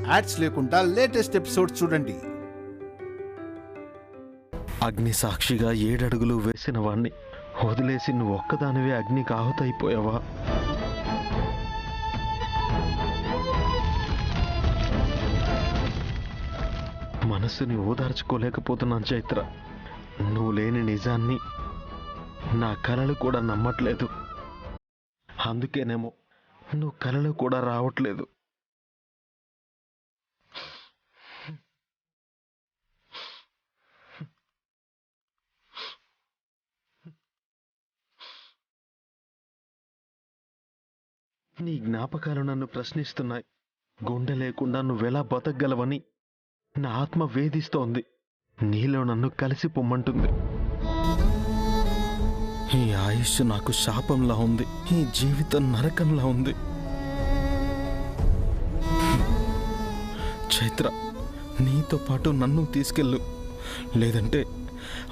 Ads లేకుండా latest episodes చూడండి. అగ్ని సాక్షిగా 7 అడుగులు వేసిన వాణ్ణి వదిలేసి నువ్వు ఒక్కదానివే అగ్నికి ఆహుతైపోయావా? మనస్సుని ఓదార్చుకోలేకపోతున్నాను చైత్ర. నువ్వు లేని నిజాన్ని నా కలలు కూడా నమ్మట్లేదు. అందుకేనేమో నువ్వు కలలు కూడా రావట్లేదు. నీ జ్ఞాపకాలు నన్ను ప్రశ్నిస్తున్నాయి. గుండె లేకుండా నువ్వెలా బతకగలవని నా ఆత్మ వేధిస్తోంది. నీలో నన్ను కలిసి పొమ్మంటుంది. ఈ ఆయుష్ నాకు శాపంలా ఉంది. ఈ జీవితం నరకంలా ఉంది. చైత్ర, నీతో పాటు నన్ను తీసుకెళ్ళు. లేదంటే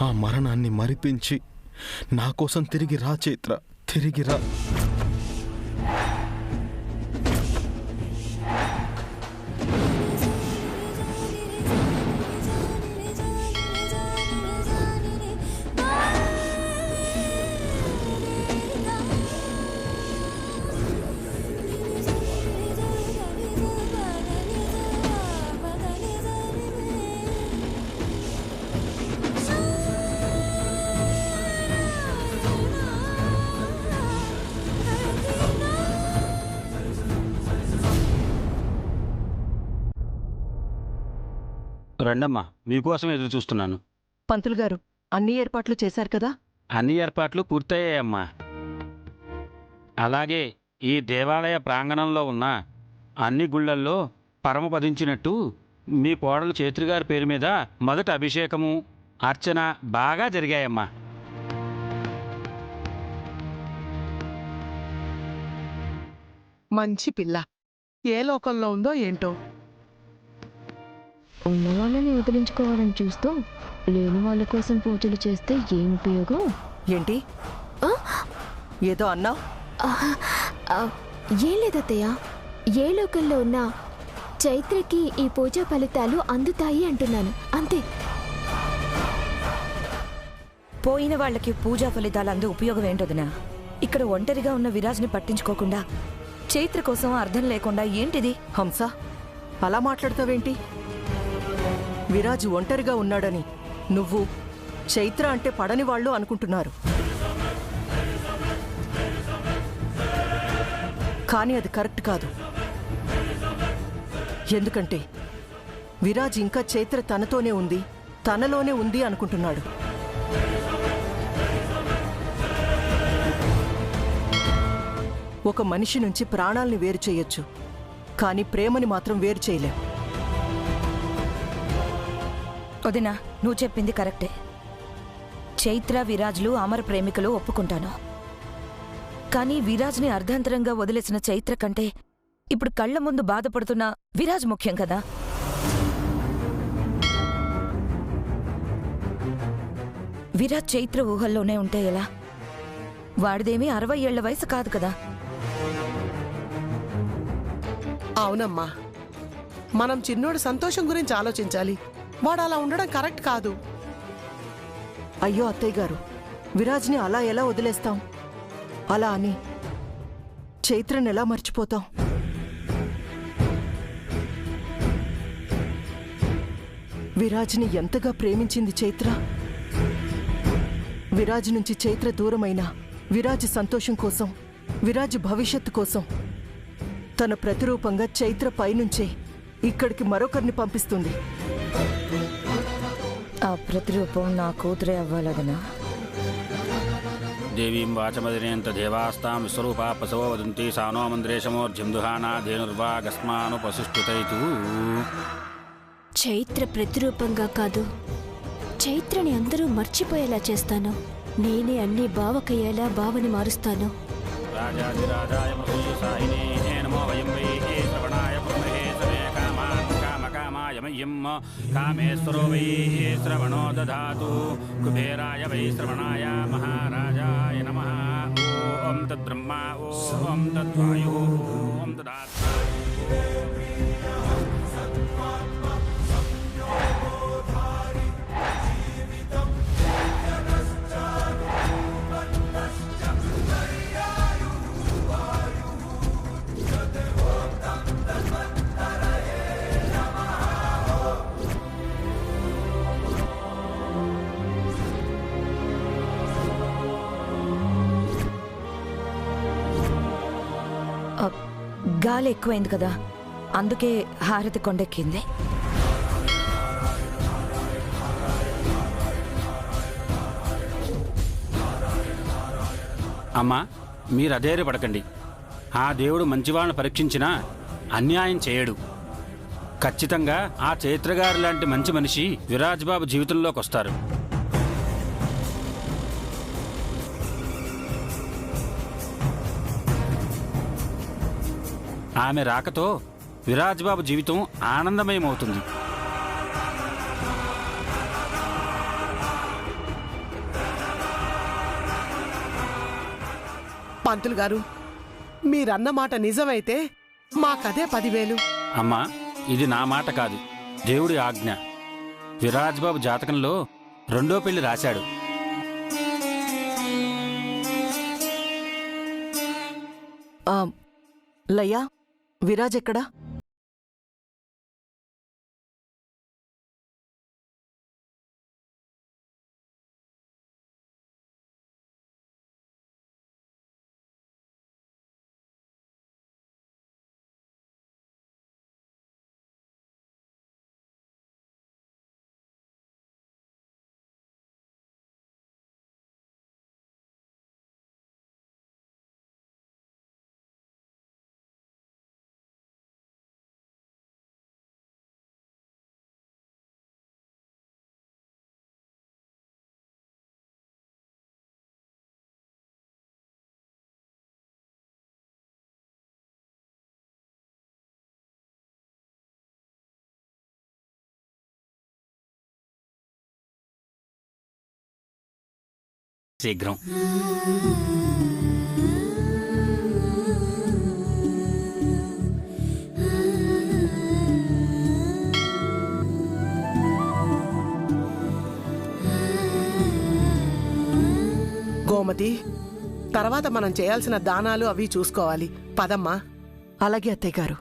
ఆ మరణాన్ని మరిపించి నా కోసం తిరిగి రా చైత్ర, తిరిగి రా. రండమ్మా, మీకోసం ఎదురు చూస్తున్నాను. పంతులు గారు, అన్ని ఏర్పాట్లు చేశారు కదా? అన్ని ఏర్పాట్లు పూర్తయ్యాయమ్మా. అలాగే ఈ దేవాలయ ప్రాంగణంలో ఉన్న అన్ని గుళ్ళల్లో పరమపదించినట్టు మీ కోడలు చైత్రగారి పేరు మీద మొదట అభిషేకము, అర్చన బాగా జరిగాయమ్మా. మంచి పిల్ల. ఏ లోకంలో ఉందో ఏంటో. ఉన్న వాళ్ళని వదిలించుకోవాలని చూస్తూ లేని వాళ్ళ కోసం పూజలు చేస్తే ఏం ఉపయోగం? ఏంటి ఏదో అన్నా? ఏం లేదత్తయ్య, ఏ లోకంలో ఉన్నా చైత్రకి ఈ పూజా ఫలితాలు అందుతాయి అంటున్నాను, అంతే. పోయిన వాళ్ళకి పూజా ఫలితాలు అందు ఉపయోగం ఏంటోదినా? ఇక్కడ ఒంటరిగా ఉన్న విరాజ్ని పట్టించుకోకుండా చైత్ర కోసం అర్థం లేకుండా ఏంటిది? హంస, అలా మాట్లాడతావేంటి? విరాజ్ ఒంటరిగా ఉన్నాడని నువ్వు చైత్ర అంటే పడని వాళ్ళు అనుకుంటున్నారు. కానీ అది కరెక్ట్ కాదు. ఎందుకంటే విరాజ్ ఇంకా చైత్ర తనతోనే ఉంది, తనలోనే ఉంది అనుకుంటున్నాడు. ఒక మనిషి నుంచి ప్రాణాల్ని వేరు చేయొచ్చు, కానీ ప్రేమని మాత్రం వేరు చేయలేం. వదినా, నువ్వు చెప్పింది కరెక్టే. చైత్ర విరాజ్లు అమర ప్రేమికులు, ఒప్పుకుంటాను. కానీ విరాజ్ని అర్ధాంతరంగా వదిలేసిన చైత్ర కంటే ఇప్పుడు కళ్ల ముందు బాధపడుతున్న విరాజ్ ముఖ్యం కదా. విరాజ్ చైత్ర ఊహల్లోనే ఉంటే ఎలా? వాడిదేమీ 60 ఏళ్ల వయసు కాదు కదా. అవునమ్మా, మనం చిన్నోడు సంతోషం గురించి ఆలోచించాలి. వాడు అలా ఉండడం కరెక్ట్ కాదు. అయ్యో అత్తయ్య గారు, విరాజ్ని అలా ఎలా వదిలేస్తాం? అలా అని చైత్రని ఎలా మర్చిపోతాం? విరాజ్ని ఎంతగా ప్రేమించింది చైత్ర. విరాజ్ నుంచి చైత్ర దూరమైన విరాజ్ సంతోషం కోసం, విరాజ్ భవిష్యత్తు కోసం తన ప్రతిరూపంగా చైత్ర పైనుంచే ఇక్కడికి మరొకరిని పంపిస్తుంది. ఆ ప్రతిరూపం నా కూతురే అవ్వాలదనా? దేవీం వాచమదినేంత దేవాస్తాం విశ్వరూపా పశవో వదంతి సానో మంద్రేశమోర్జం దుహానా ధేనుర్వాగస్మానుపసుష్టుతైతు. చైత్ర ప్రతిరూపంగా కాదు, చైత్రని అందరూ మర్చిపోయేలా చేస్తాను. నేనే అన్ని బావకయ్యేలా భావని మారుస్తాను. రాజాదిరాజాయ మహోసాయినే నమో వయం వై శ్రవణాయ బ్రహ్మహే సమే కామాన్ కామకామాయ మయ్యం కామేశ్వరో వై శ్రవణో దధాతు కుబేరాయ వై శ్రవణాయ మహారాజాయ నమః. ఓం తద్బ్రహ్మ ఓం తద్వాయు ఓం తదాత్మ. గాలి ఎక్కువైంది కదా, అందుకే హారతి కొండెక్కింది. అమ్మా, మీరు అధైర్యపడకండి. ఆ దేవుడు మంచివాళ్ళని పరీక్షించినా అన్యాయం చేయడు. ఖచ్చితంగా ఆ చైత్రగారు లాంటి మంచి మనిషి విరాజ్ బాబు జీవితంలోకి వస్తారు. ఆమె రాకతో విరాజ్ బాబు జీవితం ఆనందమయమవుతుంది. పంతులు గారు, మీరన్న మాట నిజమైతే మాకదే 10,000. అమ్మా, ఇది నా మాట కాదు, దేవుడి ఆజ్ఞ. విరాజ్ బాబు జాతకంలో 2వ పెళ్లి రాశాడు. లయ్యా, విరాజ్ ఎక్కడా? శీఘ్రం. గోమతి, తర్వాత మనం చేయాల్సిన దానాలు అవి చూసుకోవాలి. పదమ్మా. అలాగే అత్తయ్య గారు.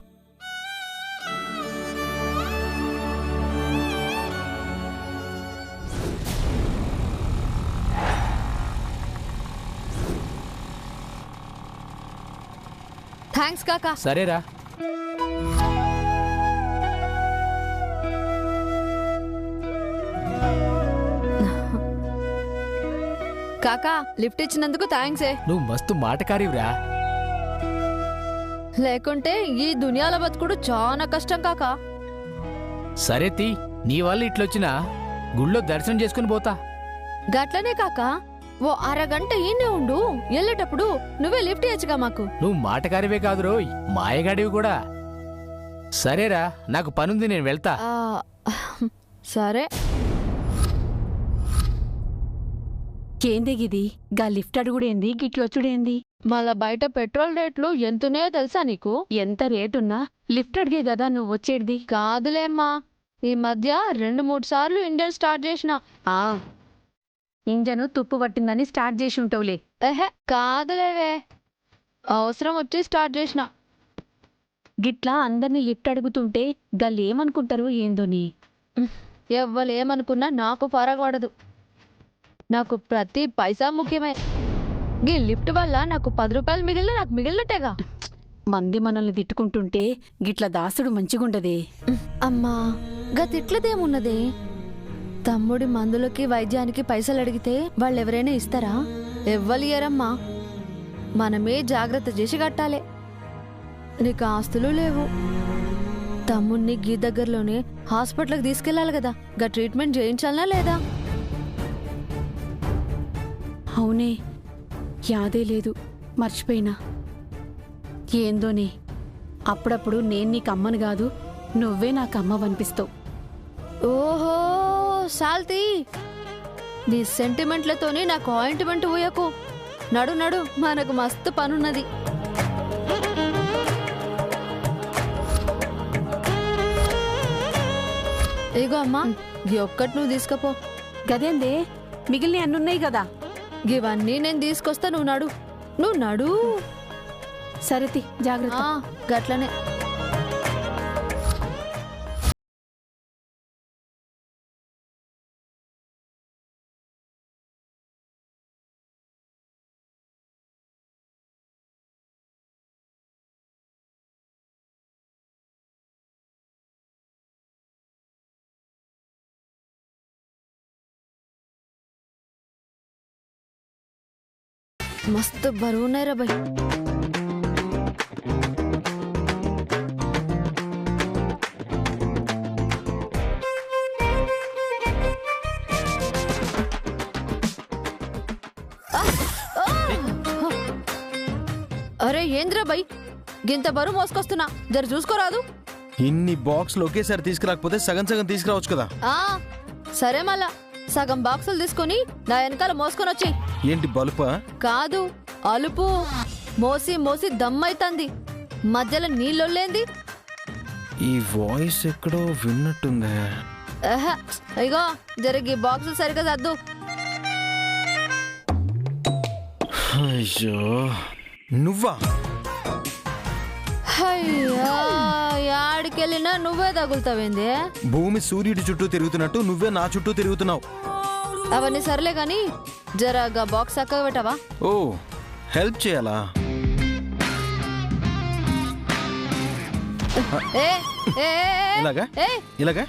థ్యాంక్స్ కాకా. సరేరా. కాకా, లిఫ్ట్ ఇచ్చినందుకు థ్యాంక్సే. నువ్వు మస్తు మాటకారివిరా. లేకుంటే ఈ దునియాల బతుకుడు చాలా కష్టం కాకా. సరే తీ, నీ వల్ల ఇట్లొచ్చినా గుళ్ళో దర్శనం చేసుకుని పోతా. గట్లనే కాకా, ఓ అరగంట ఈయనే ఉండు. వెళ్ళేటప్పుడు నువ్వే లిఫ్ట్ ఇచ్చగా మాకు. నువ్వు మాటకారివే కాదు రోయ్, మాయగాడివి కూడా. సరేరా, నాకు పనుంది, నేను వెళ్తా. సరే. ఏందిగిది? గా లిఫ్ట్ అడుగుడేంది, గిట్లొచ్చుడేంది? మళ్ళా బయట పెట్రోల్ రేట్లు ఎంతనే తెలుసా నీకు? ఎంత రేటున్నా లిఫ్ట్ అడిగే కదా నువ్వు వచ్చేది. కాదులేమ్మా, ఈ మధ్య 2-3 సార్లు ఇంజన్ స్టార్ట్ చేసిన. ఇంజను తుప్పు పట్టిందని స్టార్ట్ చేసి ఉంటావులే. కాదులేవే, అవసరం వచ్చి స్టార్ట్ చేసిన. గిట్లా అందరినీ లిఫ్ట్ అడుగుతుంటే గల్లేమనుకుంటారు ఏందోని. ఎవ్వలేమనుకున్నా నాకు పడదు. నాకు ప్రతి పైసా ముఖ్యమే. ఈ లిఫ్ట్ వల్ల నాకు 10 రూపాయలు మిగిలిన నాకు మిగిలినట్టేగా. మంది మనల్ని తిట్టుకుంటుంటే గిట్ల దాసుడు మంచిగుండదే. అమ్మా, గా తిట్లదేమున్నదే? తమ్ముడి మందులకి వైద్యానికి పైసలు అడిగితే వాళ్ళెవరైనా ఇస్తారా? ఎవ్వలియరమ్మా. మనమే జాగ్రత్త చేసి కట్టాలి. నీకు ఆస్తులు లేవు. తమ్ముడిని గీ దగ్గరలోనే హాస్పిటల్కి తీసుకెళ్ళాలి కదా, గా ట్రీట్మెంట్ చేయించాలనా లేదా? అవునే, యాదే లేదు, మర్చిపోయినా. ఏందోనే, అప్పుడప్పుడు నేను నీకు అమ్మను కాదు, నువ్వే నాకు అమ్మవనిపిస్తావు. ఓహో శాల్తీ, నీ సెంటిమెంట్లతోనే నాకు ఆయింట్మెంట్ ఊయకు. నడు నడు, మనకు మస్తు పనున్నది. ఇగో అమ్మా, గీ ఒక్కటి నువ్వు తీసుకపో. గదేందే, మిగిలిన అన్నున్నాయి కదా. ఇవన్నీ నేను తీసుకొస్తా, నువ్వు నడు. సరేతి, జాగ్రత్త. గట్లనే. మస్తు బరువు ఉన్నాయిరా బాయ్. అరే ఏంద్రా బై, గింత బరువు మోసుకొస్తున్నా, జర చూసుకోరాదు. ఇన్ని బాక్సులు ఒకేసారి తీసుకురాకపోతే సగం సగం తీసుకురావచ్చు కదా. సరే మళ్ళా సగం బాక్సులు తీసుకుని నా వెనకాల మోసుకొని వచ్చి. ఏంటి బలుపా? కాదు, అలుపు. మోసి మోసి దమ్మైతంది, మధ్యలో నీళ్ళొల్లేంది. ఈ వాయిస్ ఎక్కడో విన్నట్టుందే. ఇగో జరిగి బాక్సులు సరిగ్గా సర్దు. అయ్యో నువ్వా? అయ్యా, యాడికెళ్ళినా నువ్వే తగులుతావేంది? భూమి సూర్యుడి చుట్టూ తిరుగుతున్నట్టు నువ్వే నా చుట్టూ తిరుగుతున్నావు. అవన్నీ సర్లే గాని జరగా బాక్స్ చక్కగా పెట్టవా? ఓ, హెల్ప్ చేయాలా? ఇలాగా ఇలాగా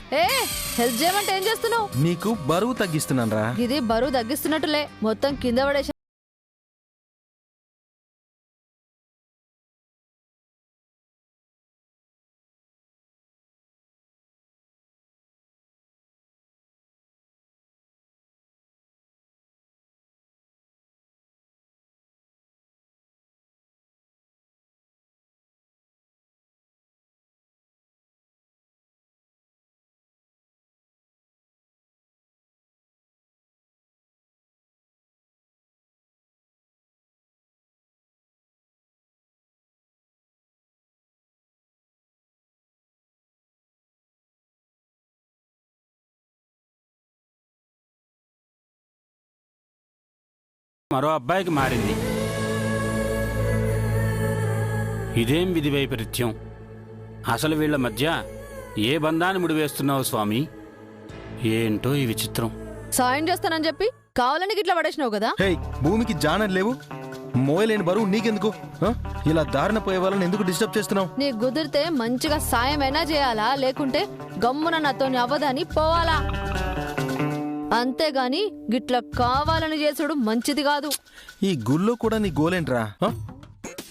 హెల్ప్ చేయమంటే ఏం చేస్తున్నావు? నీకు బరువు తగ్గిస్తున్నాను రా. ఇది బరువు తగ్గిస్తున్నట్టులే, మొత్తం కింద పడేసి. మరో అబ్బాయికి మారింది. ఇదేం విధి వైపరీత్యం? అసలు వీళ్ల మధ్య ఏ బంధాన్ని ముడివేస్తున్నావు స్వామి? ఏంటో ఈ విచిత్రం. సాయం చేస్తానని చెప్పి కావాలని గిట్లా పడేసినావు కదా. హే, భూమికి జానర్ లేవు, మోయలేని బరువు నీకెందుకు? ఇలా దారిన పోయే వాళ్ళని ఎందుకు డిస్టర్బ్ చేస్తున్నావు? నీ కుదిరితే మంచిగా సాయమైనా చేయాలా, లేకుంటే గమ్మున నాతోని అవ్వదని పోవాలా. అంతేగాని గిట్లా కావాలని చేసుడు మంచిది కాదు. ఈ గుళ్ళో కూడా నీ గోలేంట్రా?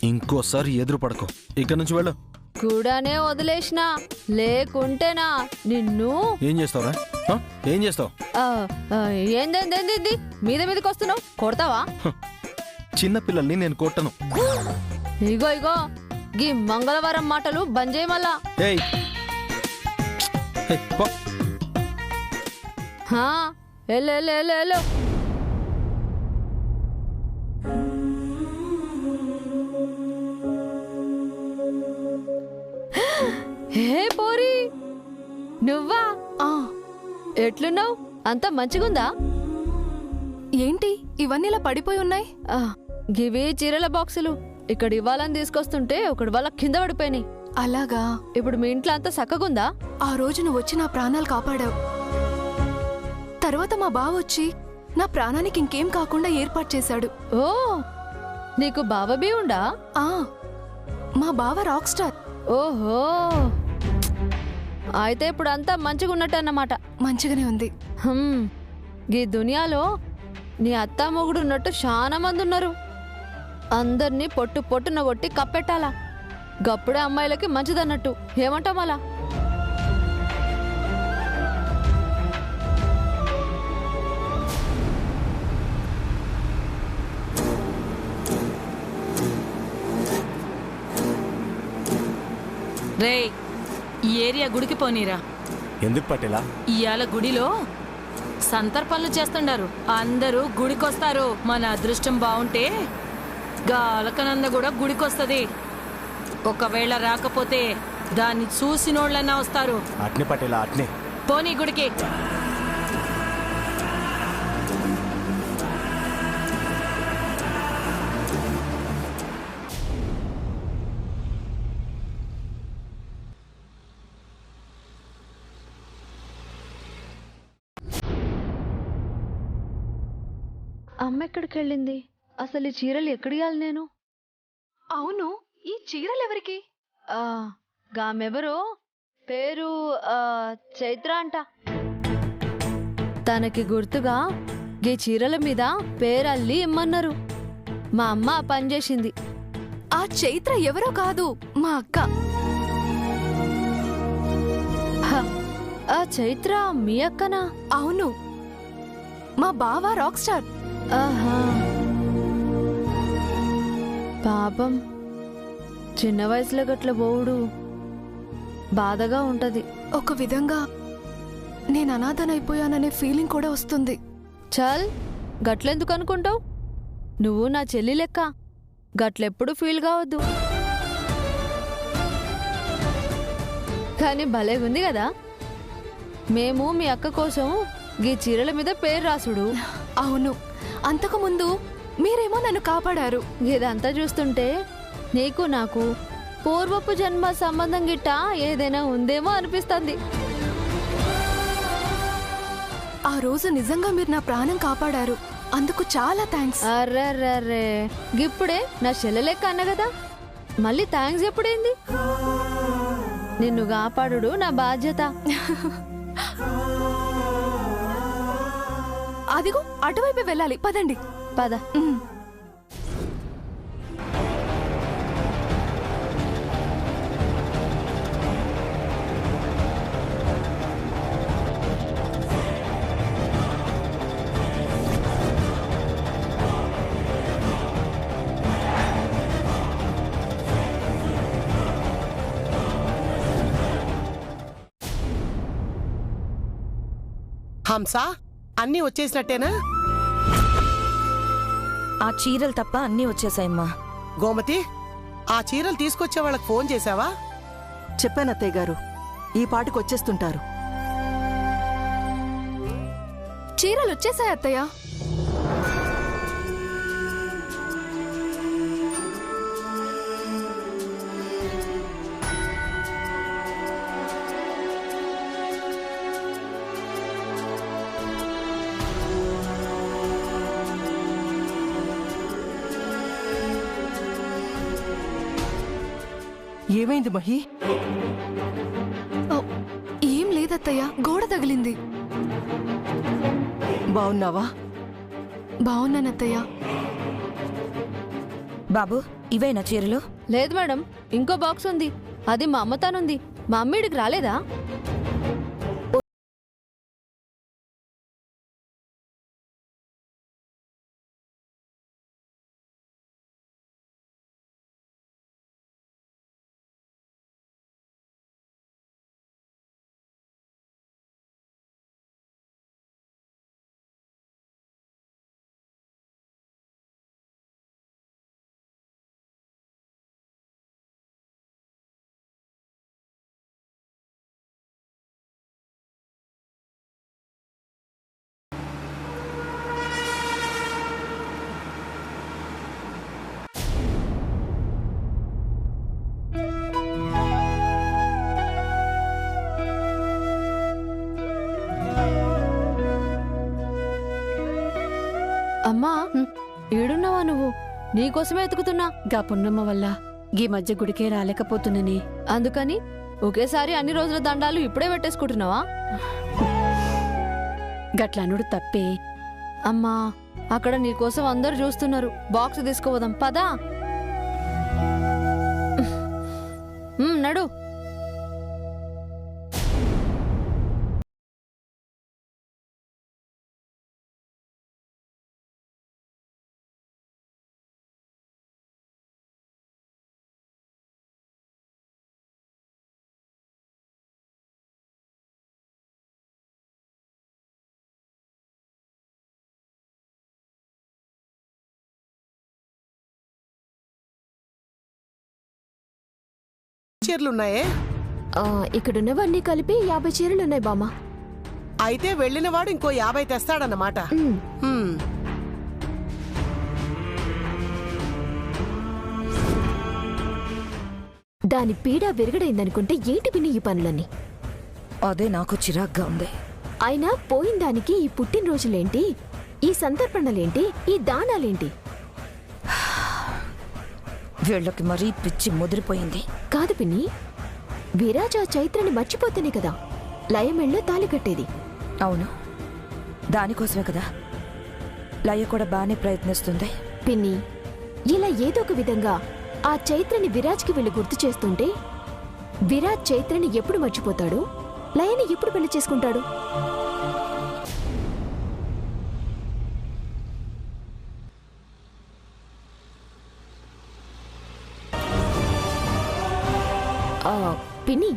ఇంకోసారి ఎదురు పడకు, ఇక్కడ నుంచి వెళ్ళు. కూడానే వదిలేసినా, లేకుంటేనా నిన్ను. ఏం చేస్తావురా? ఏం చేస్తావు? ఏందేందేంది మీద మీదకి వస్తున్నావు? కొడతావా? చిన్నపిల్లల్ని నేను కొట్టను. ఇగో ఇగో గీ మంగళవారం మాటలు బంద్ చేయి మళ్ళా. ఎల్లో హే పోరి, నువ్వా? ఎట్లున్నావు? అంతా మంచిగుందా? ఏంటి ఇవన్నీ ఇలా పడిపోయి ఉన్నాయి? గివి చీరల బాక్సులు ఇక్కడ ఇవ్వాలని తీసుకొస్తుంటే ఒకటి వాళ్ళ కింద పడిపోయినాయి. అలాగా? ఇప్పుడు మీ ఇంట్లో అంతా చక్కగుందా? ఆ రోజు నువ్వు వచ్చి నా ప్రాణాలు కాపాడావు. తర్వాత మా బావ వచ్చి నా ప్రాణానికి ఇంకేం కాకుండా ఏర్పాటు చేశాడు. ఓ, నీకు బావబీ ఉండా? మా బావ రాక్ స్టార్. ఓహో, అయితే ఇప్పుడు అంతా మంచిగా ఉన్నట్టు అన్నమాట. మంచిగానే ఉంది. ఈ దునియాలో నీ అత్తా మొగుడు ఉన్నట్టు చాలా మంది ఉన్నారు. అందరినీ పొట్టు పొట్టున కొట్టి కప్పెట్టాలా, గప్పుడే అమ్మాయిలకి మంచిదన్నట్టు. ఏమంటాం అలా? రే, ఈ ఏరియా గుడికి పోనీరా. ఎందుకు పట్టేలా? ఇవాళ గుడిలో సంతర్పణలు చేస్తుండారు. అందరూ గుడికొస్తారు. మన అదృష్టం బాగుంటే గాలకనంద కూడా గుడికొస్తది. ఒకవేళ రాకపోతే దాన్ని చూసినోళ్ళన్నా వస్తారు. అట్నే పట్టేలా, అట్నే పోనీ గుడికి. అమ్మ ఎక్కడికి వెళ్ళింది? అసలు ఈ చీరలు ఎక్కడియాలి నేను? అవును, ఈ చీరలు ఎవరికి? గామెవరు? పేరు చైత్ర అంట. తనకి గుర్తుగా ఈ చీరల మీద పేరల్లి ఇమ్మన్నారు. మా అమ్మ ఆ పని చేసింది. ఆ చైత్ర ఎవరో కాదు, మా అక్క. హ, ఆ చైత్ర మీ అక్కనా? అవును, మా బావ రాక్ స్టార్. ఆహా, పాపం చిన్న వయసులో గట్ల పోవుడు బాధగా ఉంటది. ఒక విధంగా నేను అనాథనైపోయాననే ఫీలింగ్ కూడా వస్తుంది. చల్, గట్లెందుకు అనుకుంటావు? నువ్వు నా చెల్లి లెక్క, గట్లెప్పుడు ఫీల్ కావద్దు. కానీ భలేగుంది కదా, మేము మీ అక్క కోసం గీ చీరల మీద పేరు రాసుడు. అవును, అంతకుముందు మీరేమో నన్ను కాపాడారు. ఇదంతా చూస్తుంటే నీకు నాకు పూర్వపు జన్మ సంబంధం గిట్ట ఏదైనా ఉందేమో అనిపిస్తుంది. ఆ రోజు నిజంగా మీరు నా ప్రాణం కాపాడారు, అందుకు చాలా థ్యాంక్స్. అర్రర్రర్రే, గిప్పుడే నా చెల్లెలెక్క అన్న కదా, మళ్ళీ థ్యాంక్స్ ఎప్పుడైంది? నిన్ను కాపాడుడు నా బాధ్యత. అదిగో అటువైపు వెళ్ళాలి, పదండి. పద. హంస, అన్నీ వచ్చేసినట్టేనా? ఆ చీరలు తప్ప అన్నీ వచ్చేసాయమ్మా. గోమతి, ఆ చీరలు తీసుకొచ్చే వాళ్ళకి ఫోన్ చేశావా? చెప్పాను అత్తయ్య గారు, ఈ పాటికి వచ్చేస్తుంటారు. చీరలు వచ్చేసాయి అత్తయ్య. ఏమైంది మహి? ఏం లేదత్తయ్య, గోడ తగిలింది. బావున్నావా? బావున్నానత్తయ్య. బాబు, ఇవేనా చీరలు? లేదు మేడం, ఇంకో బాక్స్ ఉంది, అది మా అమ్మ తానుంది. మా అమ్మీడికి రాలేదా? అమ్మా, ఏడున్నావా నువ్వు? నీకోసమే ఎతుకుతున్నా. గా పున్నమ్మ వల్ల గీ మధ్య గుడికే రాలేకపోతున్నానే. అందుకని ఒకేసారి అన్ని రోజుల దండాలు ఇప్పుడే పెట్టేసుకుంటున్నావా? గట్లనుడు తప్పే. అమ్మా, అక్కడ నీకోసం అందరు చూస్తున్నారు. బాక్స్ తీసుకోవదాం, పదా. నడు. చీరలున్నాయే? ఇక్కడున్నవన్నీ కలిపి 50 చీరలున్నాయి బామ్మ. అయితే వెళ్ళినవాడు ఇంకో 50 తెస్తాడన్నమాట. దాని పీడ విరగడైందనుకుంటే ఏంటి పిన్ని ఈ పనులన్నీ? అదే నాకు చిరాగ్గా ఉంది. అయినా పోయిన దానికి ఈ పుట్టినరోజులేంటి, ఈ సంతర్పణలేంటి, ఈ దానాలేంటి? వీళ్ళకి మరీ పిచ్చి ముదిరిపోయింది. కాదు పిన్ని, విరాజ్ ఆ చైత్రని మర్చిపోతేనే కదా లయమెళ్ళో తాళి కట్టేది. అవును, దానికోసమే కదా లయ కూడా బాగానే ప్రయత్నిస్తుంది. పిన్ని, ఇలా ఏదో ఒక విధంగా ఆ చైత్రని విరాజ్కి వీళ్ళు గుర్తు చేస్తుంటే విరాజ్ చైత్రని ఎప్పుడు మర్చిపోతాడు, లయని ఎప్పుడు పెళ్లి చేసుకుంటాడు? పిన్ని,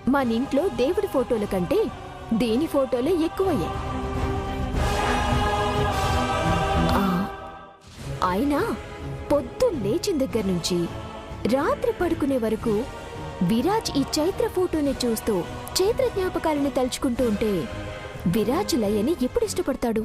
మన ఇంట్లో దేవుడి ఫోటోల కంటే దేని ఫోటోలే ఎక్కువయ్యాయి. అయినా పొద్దున్న లేచిన దగ్గర నుంచి రాత్రి పడుకునే వరకు విరాజ్ ఈ చైత్ర ఫోటోని చూస్తూ చైత్ర జ్ఞాపకాలని తలుచుకుంటూ ఉంటే విరాజ్ లయని ఎప్పుడు ఇష్టపడతాడు?